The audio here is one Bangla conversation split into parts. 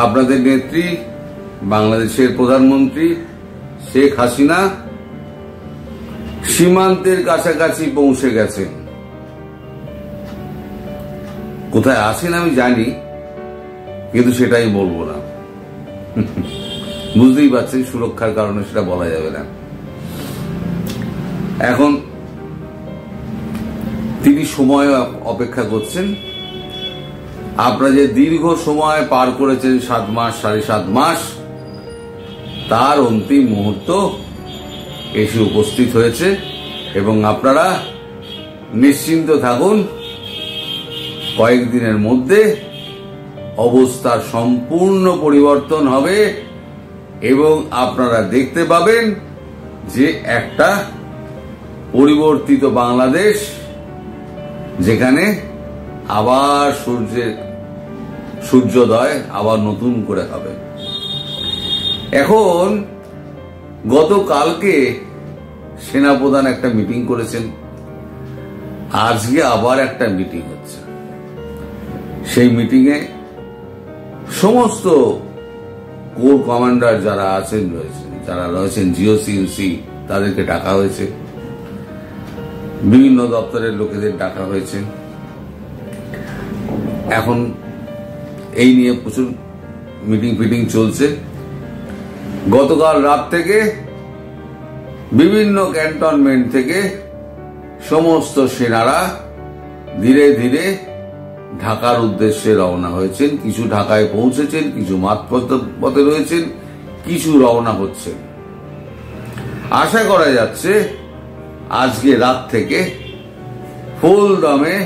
আপনাদের নেত্রী বাংলাদেশের প্রধানমন্ত্রী শেখ হাসিনা সীমান্তের কাছাকাছি পৌঁছে গেছেন। কোথায় আছেন আমি জানি, কিন্তু সেটাই বলবো না। বুঝতেই পারছেন, সুরক্ষার কারণে সেটা বলা যাবে না। এখন তিনি সময় অপেক্ষা করছেন। আপনারা যে দীর্ঘ সময় পার করেছেন, 7 মাস 7.5 মাস, তার অন্তিম মুহূর্ত এসে উপস্থিত হয়েছে এবং আপনারা নিশ্চিন্ত থাকুন, কয়েকদিনের মধ্যে অবস্থার সম্পূর্ণ পরিবর্তন হবে এবং আপনারা দেখতে পাবেন যে একটা পরিবর্তিত বাংলাদেশ, যেখানে আবার সূর্যোদয় আবার নতুন করে হবে। এখন গতকালকে সেনাপ্রধান একটা মিটিং করেছেন, আজকে আবার একটা মিটিং হচ্ছে। সেই মিটিংয়ে সমস্ত কোর কমান্ডার যারা রয়েছেন জিওসিউসি, তাদেরকে ডাকা হয়েছে, বিভিন্ন দপ্তরের লোকেদের ডাকা হয়েছে। এখন এই নিয়ে প্রচুর মিটিং চলছে। গতকাল রাত থেকে বিভিন্ন ক্যান্টনমেন্ট থেকে সমস্ত সেনারা ধীরে ধীরে ঢাকার উদ্দেশ্যে রওনা হয়েছেন। কিছু ঢাকায় পৌঁছেছেন, কিছু মাঝপথে রয়েছেন, কিছু রওনা হচ্ছেন। আশা করা যাচ্ছে আজকে রাত থেকে ফুল দমে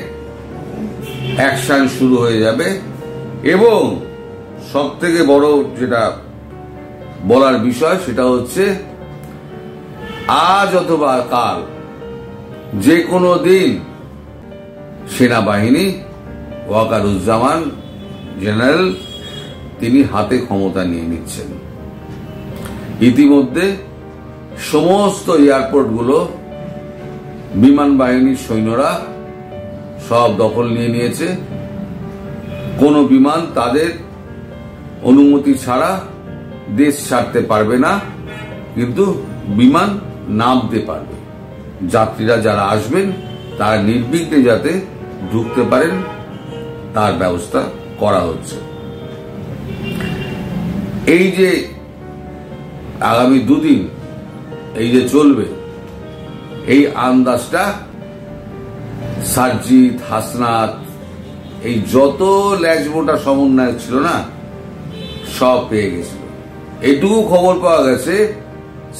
অ্যাকশন শুরু হয়ে যাবে এবং সবথেকে বড় যেটা বলার বিষয় সেটা হচ্ছে, আজ অথবা কাল যে কোনো দিন সেনাবাহিনী ওয়াকারুজ্জামান জেনারেল তিনি হাতে ক্ষমতা নিয়ে নিচ্ছেন। ইতিমধ্যে সমস্ত এয়ারপোর্টগুলো বিমান বাহিনীর সৈন্যরা সব দখল নিয়ে নিয়েছে। কোনো বিমান তাদের অনুমতি ছাড়া দেশ ছাড়তে পারবে না, কিন্তু বিমান নামতে পারবে। যাত্রীরা যারা আসবেন তারা নির্বিঘ্নে যাতে ঢুকতে পারেন তার ব্যবস্থা করা হচ্ছে। এই যে আগামী 2 দিন এই যে চলবে, এই আন্দাজটা সারজিৎ, হাসনাত, এই যত ল্যাজমোটা সমন্বয় ছিল না, সব পেয়ে গেছিল। এইটুকু খবর পাওয়া গেছে,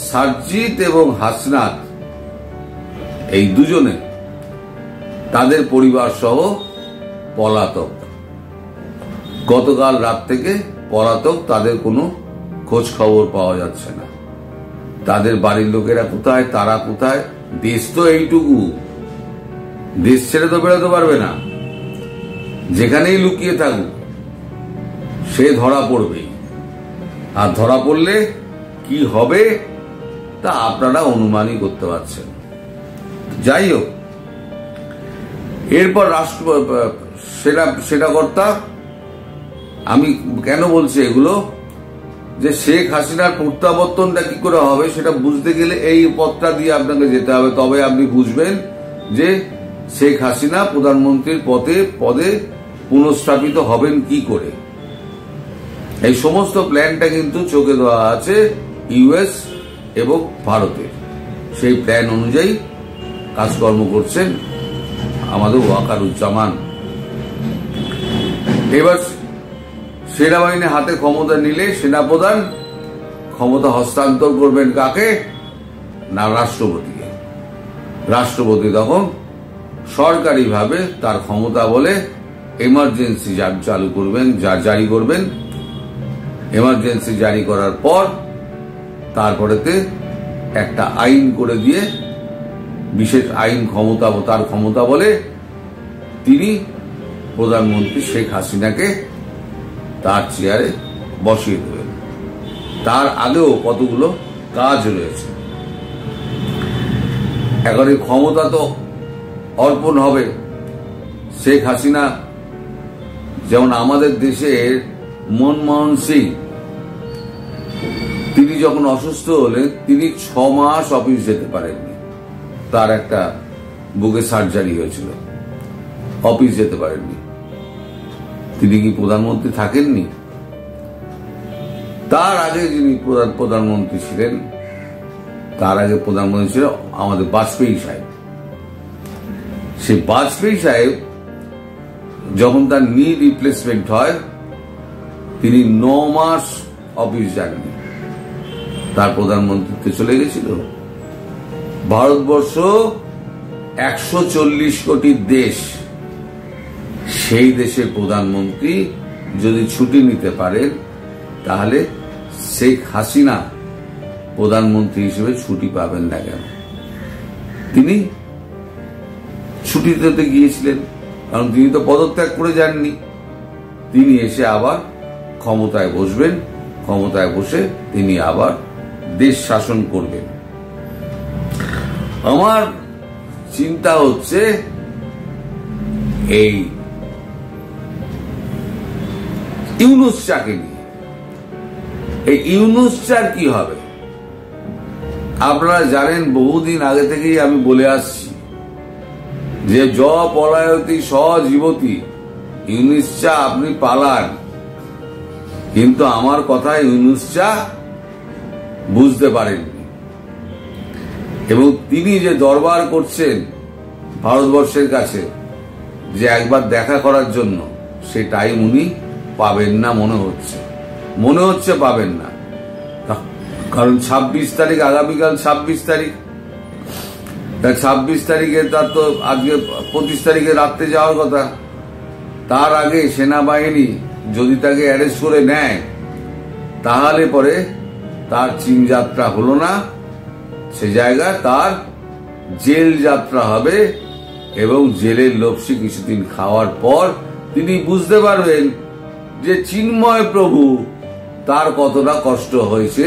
সারজিৎ এবং হাসনাত এই দুজনে তাদের পরিবার সহ পলাতক। গতকাল রাত থেকে পলাতক, তাদের কোনো খোঁজ খবর পাওয়া যাচ্ছে না। তাদের বাড়ির লোকেরা কোথায়, তারা কোথায়? দেশ তো এইটুকু, দেশ ছেড়ে তো বেরোতে পারবে না। যেখানেই লুকিয়ে থাকুক সে ধরা পড়বেই, আর ধরা পড়লে কি হবে তা আপনারা অনুমানই করতে পারছেন। যাই হোক, এরপর সেনাকর্তা, আমি কেন বলছি এগুলো, যে শেখ হাসিনার প্রত্যাবর্তনটা কি করে হবে সেটা বুঝতে গেলে এই পথটা দিয়ে আপনাকে যেতে হবে। তবে আপনি বুঝবেন যে শেখ হাসিনা প্রধানমন্ত্রীর পদে পুনঃস্থাপিত হবেন কি করে। এই সমস্ত প্ল্যানটা কিন্তু চোখে দেওয়া আছে ইউএস এবং ভারতের। সেই প্ল্যান অনুযায়ী কাজকর্ম করছেন আমাদের ওয়াকারুজ্জামান। এবার সেনাবাহিনী হাতে ক্ষমতা নিলে সেনাপ্রধান ক্ষমতা হস্তান্তর করবেন কাকে? না, রাষ্ট্রপতিকে। রাষ্ট্রপতি তখন সরকারিভাবে তার ক্ষমতা বলে এমার্জেন্সি চালু করবেন, জারি করবেন। এমার্জেন্সি জারি করার পর তারপরেতে একটা আইন করে দিয়ে, বিশেষ আইন ক্ষমতা, তার ক্ষমতা বলে তিনি প্রধানমন্ত্রী শেখ হাসিনাকে তার চেয়ারে বসিয়ে দেবেন। তার আগেও কতগুলো কাজ রয়েছে। এখন এই ক্ষমতা তো অর্পণ হবে। শেখ হাসিনা যেমন আমাদের দেশের মনমোহন সিং তিনি যখন অসুস্থ হলেন তিনি 6 মাস অফিস যেতে পারেননি। তার একটা বুকে সার্জারি হয়েছিল, অফিস যেতে পারেননি। তিনি কি প্রধানমন্ত্রী থাকেননি? তার আগে যিনি প্রধানমন্ত্রী ছিলেন, তার আগে প্রধানমন্ত্রী ছিলেন আমাদের বাজপেয়ী সাহেব। সেই বাজপেয়ী সাহেব যখন তার নি রিপ্লেসমেন্ট হয় তিনি 9 মাস অফিস যাননি, তার প্রধানমন্ত্রীত্বে চলে গেছিল। ভারতবর্ষ 140 কোটি দেশ, সেই দেশের প্রধানমন্ত্রী যদি ছুটি নিতে পারেন তাহলে শেখ হাসিনা প্রধানমন্ত্রী হিসেবে ছুটি পাবেন না কেন? তিনি ছুটিতে গিয়েছিলেন কারণ তিনি তো পদত্যাগ করে যাননি। তিনি এসে আবার ক্ষমতায় বসবেন, ক্ষমতায় বসে তিনি আবার দেশ শাসন করবেন। আমার চিন্তা হচ্ছে এই ইউনূস চাকে নিয়ে। এই ইউনূস চার কি হবে? আপনারা জানেন বহুদিন আগে থেকেই আমি বলে আসছি যে জ পলায়তি স জীবতি, ইউনূস চা আপনি পালান, কিন্তু আমার কথা ইউনূস চা বুঝতে পারেননি। এবং তিনি যে দরবার করছেন ভারতবর্ষের কাছে যে একবার দেখা করার জন্য, সে টাইম উনি পাবেন না মনে হচ্ছে পাবেন না। কারণ 26 তারিখ, আগামীকাল 26 তারিখ, 26 তারিখে তার তো আজকে 25 তারিখে রাত্রে যাওয়ার কথা। তার আগে সেনাবাহিনী যদি তাকে অ্যারেস্ট করে নেয় তাহলে পরে তার চীন যাত্রা হলো না, সে জায়গায় তার জেল যাত্রা হবে। এবং জেলের লপসি কিছুদিন খাওয়ার পর তিনি বুঝতে পারবেন যে চিন্ময় প্রভু তার কতটা কষ্ট হয়েছে,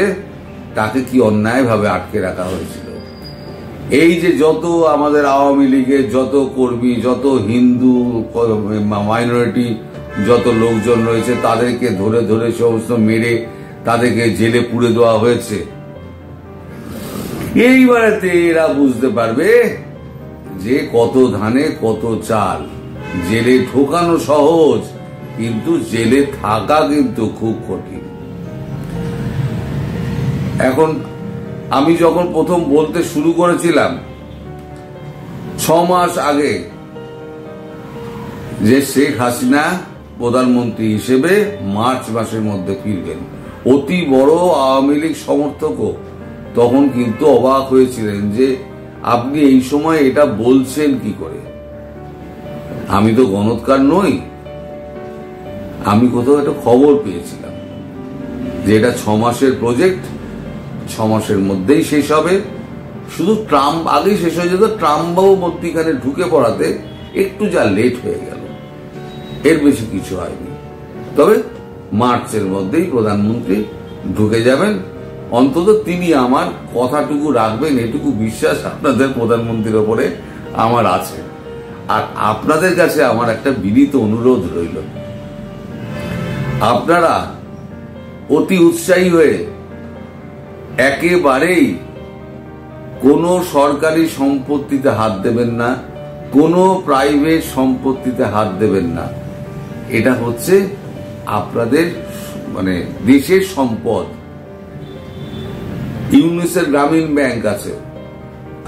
তাকে কি অন্যায়ভাবে আটকে রাখা হয়েছিল। এই যে যত আমাদের আওয়ামী লীগের যত কর্মী, যত হিন্দু মাইনরিটি যত লোকজন রয়েছে, তাদেরকে ধরে ধরে সমস্ত মেরে তাদেরকে জেলে পুড়ে দেওয়া হয়েছে। এইবারেতে এরা বুঝতে পারবে যে কত ধানে কত চাল। জেলে ঢোকানো সহজ, কিন্তু জেলে থাকা কিন্তু খুব কঠিন। এখন আমি যখন প্রথম বলতে শুরু করেছিলাম 6 মাস আগে যে শেখ হাসিনা প্রধানমন্ত্রী হিসেবে মার্চ মাসের মধ্যে ফিরবেন, অতি বড় আওয়ামী লীগ সমর্থকও তখন কিন্তু অবাক হয়েছিলেন যে আপনি এই সময় এটা বলছেন কি করে। আমি তো গণৎকার নই, আমি কোথাও একটা খবর পেয়েছিলাম যে এটা 6 মাসের প্রজেক্ট, 6 মাসের মধ্যেই শেষ হবে। শুধু ট্রাম্প আগেই শেষ হয়ে যেত, ট্রাম্পবাবু মধ্যিখানে ঢুকে পড়াতে একটু যা লেট হয়ে গেল, এর বেশি কিছু হয়নি। তবে মার্চের মধ্যেই প্রধানমন্ত্রী ঢুকে যাবেন, অন্তত তিনি আমার কথাটুকু রাখবেন, এটুকু বিশ্বাস আপনাদের প্রধানমন্ত্রীর ওপরে আমার আছে। আর আপনাদের কাছে আমার একটা বিনীত অনুরোধ রইল, আপনারা অতি উৎসাহী হয়ে একেবারেই কোনো সরকারি সম্পত্তিতে হাত দেবেন না, কোনো প্রাইভেট সম্পত্তিতে হাত দেবেন না। এটা হচ্ছে আপনাদের মানে দেশের সম্পদ। ইউনিসের গ্রামীণ ব্যাংক আছে,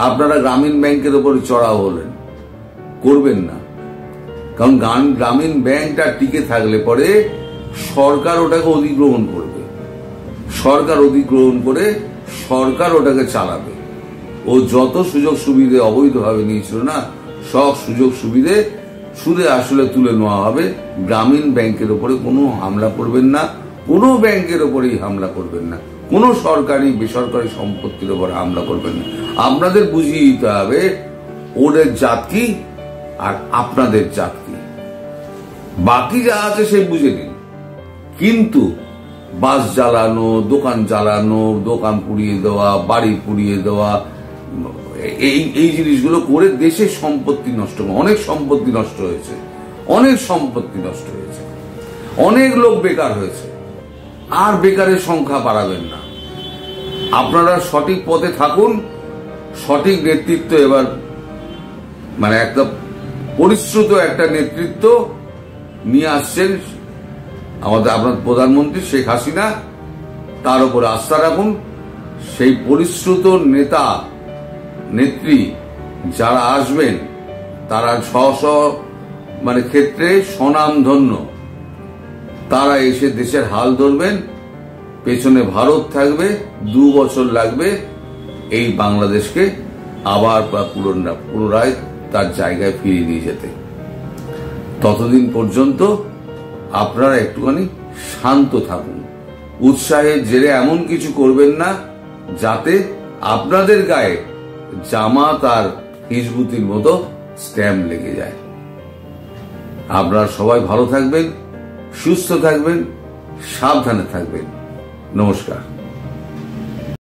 আপনারা গ্রামীণ ব্যাংকের উপরে চড়াও হলেন, করবেন না। কারণ গ্রামীণ ব্যাংকটা টিকে থাকলে পরে সরকার ওটাকে অধিগ্রহণ করবে, সরকার অধিগ্রহণ করে সরকার ওটাকে চালাবে। ও যত সুযোগ সুবিধে অবৈধভাবে নিয়েছিল না, সব সুযোগ সুবিধে সুদে আসলে তুলে নেওয়া হবে। গ্রামীণ ব্যাংকের উপরে কোনো হামলা করবেন না, কোনো ব্যাংকের উপরেই হামলা করবেন না, কোনো সরকারি বেসরকারি সম্পত্তির উপর হামলা করবেন না। আপনাদের বুঝিয়ে দিতে হবে ওদের জাত কি আর আপনাদের জাত কি। বাকি যা আছে সে বুঝে নিন, কিন্তু বাস জ্বালানো, দোকান জ্বালানো, দোকান পুড়িয়ে দেওয়া, বাড়ি পুড়িয়ে দেওয়া, এই জিনিসগুলো করে দেশের সম্পত্তি নষ্ট, অনেক সম্পত্তি নষ্ট হয়েছে, অনেক সম্পত্তি নষ্ট হয়েছে। অনেক লোক বেকার হয়েছে, আর বেকারের সংখ্যা বাড়াবেন না। আপনারা সঠিক পথে থাকুন, সঠিক নেতৃত্ব এবার মানে একটা পরিশ্রুত একটা নেতৃত্ব নিয়ে আসছেন আমাদের আপনার প্রধানমন্ত্রী শেখ হাসিনা। তার উপরে আস্থা রাখুন। সেই পরিশ্রুত নেতা নেত্রী যারা আসবেন তারা মানে ক্ষেত্রে স্বনামধন্য, তারা এসে দেশের হাল ধরবেন। পেছনে ভারত থাকবে, 2 বছর লাগবে এই বাংলাদেশকে আবার পুনরায় তার জায়গায় ফিরিয়ে নিয়ে যেতে। ততদিন পর্যন্ত আপনারা একটুখানি শান্ত থাকুন, উৎসাহের জেরে এমন কিছু করবেন না যাতে আপনাদের গায়ে জামাত আর হিজবুতির মতো স্ট্যাম্প লেগে যায়। আপনারা সবাই ভালো থাকবেন, সুস্থ থাকবেন, সাবধানে থাকবেন। নমস্কার।